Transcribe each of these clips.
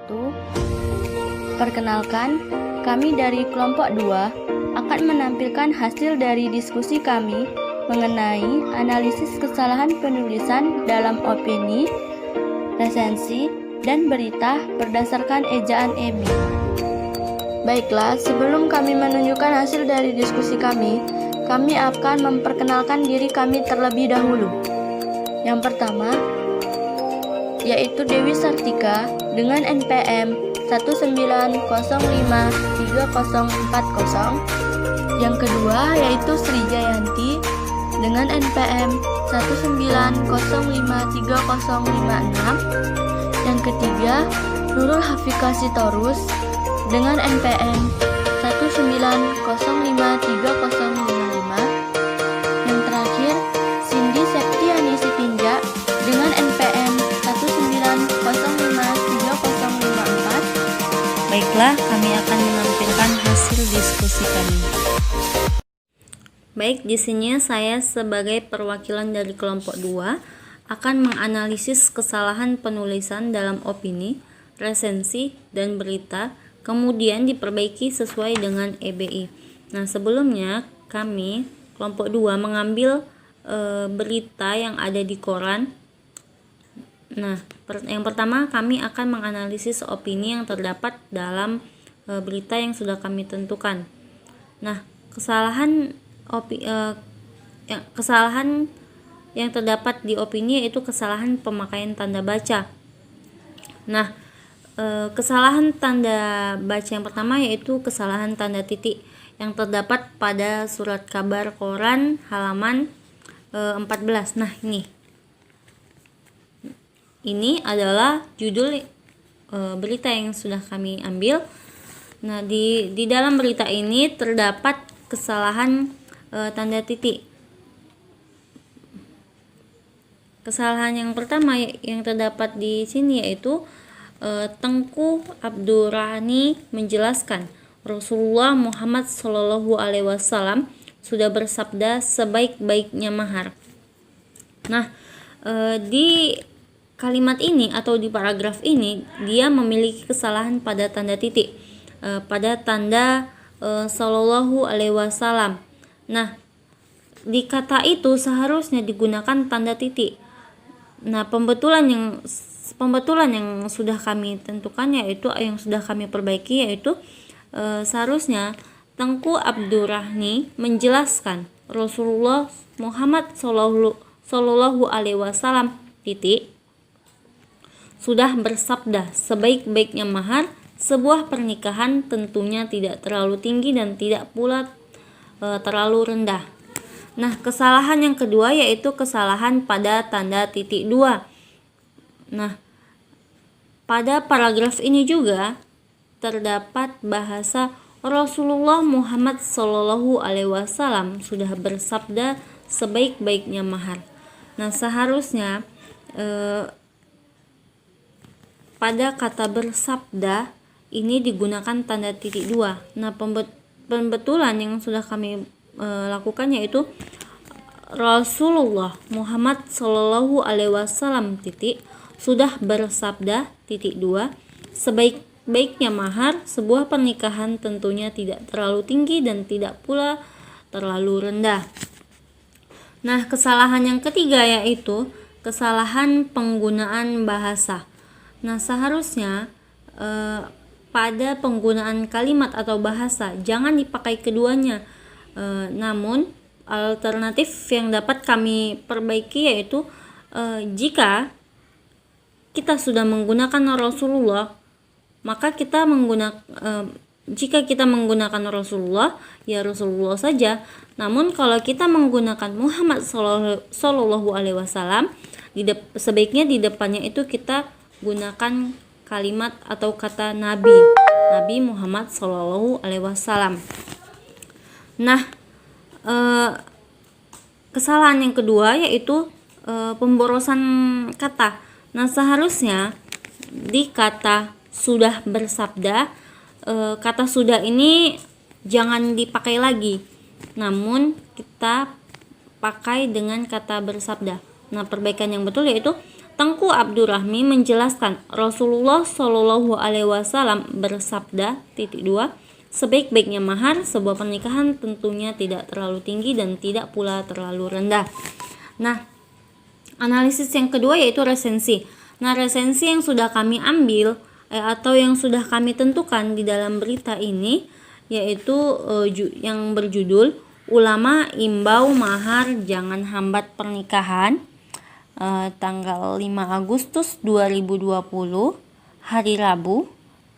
wabarakatuh. Perkenalkan, kami dari kelompok 2 akan menampilkan hasil dari diskusi kami mengenai analisis kesalahan penulisan dalam opini, resensi, dan berita berdasarkan ejaan EBI. Baiklah, sebelum kami menunjukkan hasil dari diskusi kami akan memperkenalkan diri kami terlebih dahulu. Yang pertama, yaitu Dewi Sartika dengan NPM 190534040. Yang kedua yaitu Sri Jayanti dengan NPM 190530056. Yang ketiga, Nurul Hafika Sitorus dengan NPM 190530055. Yang terakhir, Cindy Septiani Sitinja dengan NPM 190530054. Baiklah, kami akan menampilkan hasil diskusi kami. Baik, di sini saya sebagai perwakilan dari kelompok 2 akan menganalisis kesalahan penulisan dalam opini, resensi, dan berita, kemudian diperbaiki sesuai dengan EBI. Nah, sebelumnya kami kelompok 2 mengambil berita yang ada di koran. Nah, yang pertama kami akan menganalisis opini yang terdapat dalam berita yang sudah kami tentukan. Nah, kesalahan yang terdapat di opini yaitu kesalahan pemakaian tanda baca. Nah, kesalahan tanda baca yang pertama yaitu kesalahan tanda titik yang terdapat pada surat kabar koran halaman 14. Nah, ini adalah judul berita yang sudah kami ambil. Nah, di dalam berita ini terdapat kesalahan tanda titik. Kesalahan yang pertama yang terdapat di sini yaitu Tengku Abdurrahni menjelaskan Rasulullah Muhammad SAW sudah bersabda sebaik-baiknya mahar. Nah, di kalimat ini atau di paragraf ini dia memiliki kesalahan pada tanda titik, pada tanda Sallallahu Alaihi Wasallam. Nah, di kata itu seharusnya digunakan tanda titik. Nah, pembetulan yang sudah kami tentukan yaitu yang sudah kami perbaiki yaitu seharusnya Tengku Abdurrahni menjelaskan Rasulullah Muhammad Sallallahu Alaihi Wasallam sudah bersabda sebaik-baiknya mahar sebuah pernikahan tentunya tidak terlalu tinggi dan tidak pula terlalu rendah. Nah, kesalahan yang kedua yaitu kesalahan pada tanda titik 2. Nah, pada paragraf ini juga terdapat bahasa Rasulullah Muhammad Sallallahu Alaihi Wasallam sudah bersabda sebaik-baiknya mahar. Nah, seharusnya pada kata bersabda ini digunakan tanda titik 2. Nah, pembetulan yang sudah kami lakukan yaitu Rasulullah Muhammad Sallallahu Alaihi Wasallam sudah bersabda 2 sebaik-baiknya mahar sebuah pernikahan tentunya tidak terlalu tinggi dan tidak pula terlalu rendah. Nah, kesalahan yang ketiga yaitu kesalahan penggunaan bahasa. Nah, seharusnya pada penggunaan kalimat atau bahasa jangan dipakai keduanya. Namun alternatif yang dapat kami perbaiki yaitu jika kita sudah menggunakan Rasulullah, maka jika kita menggunakan Rasulullah, ya Rasulullah saja. Namun kalau kita menggunakan Muhammad Sallallahu Alaihi Wasallam, sebaiknya di depannya itu kita gunakan kalimat atau kata Nabi Muhammad Sallallahu Alaihi Wasallam. Nah, kesalahan yang kedua yaitu pemborosan kata. Nah, seharusnya di kata sudah bersabda, kata sudah ini jangan dipakai lagi, namun kita pakai dengan kata bersabda. Nah, perbaikan yang betul yaitu Tengku Abdurrahmi menjelaskan Rasulullah Shallallahu Alaihi Wasallam bersabda, (2) sebaik-baiknya mahar sebuah pernikahan tentunya tidak terlalu tinggi dan tidak pula terlalu rendah. Nah, analisis yang kedua yaitu resensi. Nah, resensi yang sudah kami ambil atau yang sudah kami tentukan di dalam berita ini yaitu yang berjudul Ulama Imbau Mahar Jangan Hambat Pernikahan, tanggal 5 Agustus 2020, hari Rabu.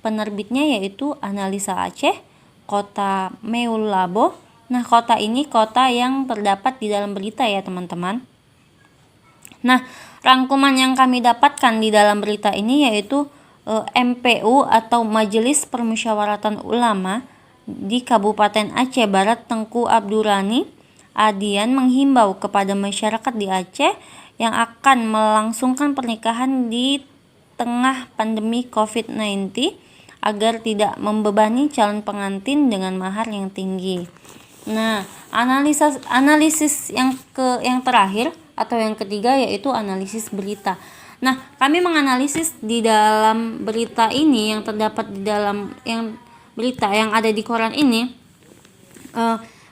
Penerbitnya yaitu Analisa Aceh, kota Meulabo. Nah, kota ini kota yang terdapat di dalam berita ya teman-teman. Nah, rangkuman yang kami dapatkan di dalam berita ini yaitu MPU atau Majelis Permusyawaratan Ulama di Kabupaten Aceh Barat Tengku Abdurrani Adian menghimbau kepada masyarakat di Aceh yang akan melangsungkan pernikahan di tengah pandemi COVID-19 agar tidak membebani calon pengantin dengan mahar yang tinggi. Nah, analisis yang terakhir atau yang ketiga yaitu analisis berita. Nah, kami menganalisis di dalam berita ini yang terdapat di dalam berita yang ada di koran ini,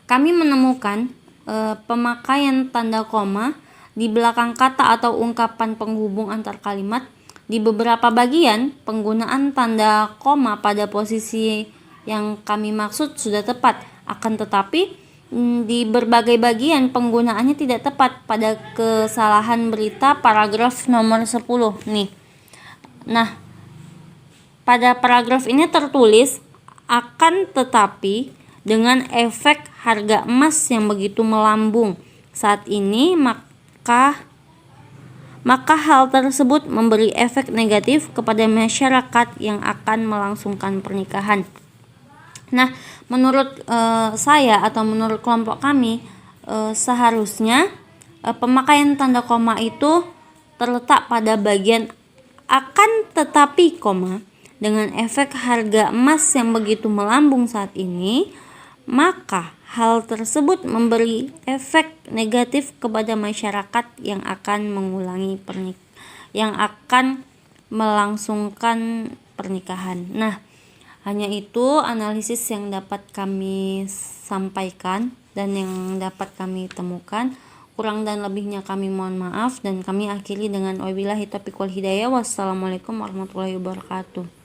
kami menemukan pemakaian tanda koma di belakang kata atau ungkapan penghubung antar kalimat. Di beberapa bagian, penggunaan tanda koma pada posisi yang kami maksud sudah tepat, akan tetapi di berbagai bagian penggunaannya tidak tepat pada kesalahan berita paragraf nomor 10 nih. Nah, pada paragraf ini tertulis akan tetapi dengan efek harga emas yang begitu melambung saat ini, maka hal tersebut memberi efek negatif kepada masyarakat yang akan melangsungkan pernikahan. Nah, menurut saya atau menurut kelompok kami, seharusnya pemakaian tanda koma itu terletak pada bagian akan tetapi koma dengan efek harga emas yang begitu melambung saat ini, maka hal tersebut memberi efek negatif kepada masyarakat yang akan yang akan melangsungkan pernikahan. Nah, hanya itu analisis yang dapat kami sampaikan dan yang dapat kami temukan. Kurang dan lebihnya kami mohon maaf, dan kami akhiri dengan wabillahi taufiq wal hidayah. Wassalamualaikum warahmatullahi wabarakatuh.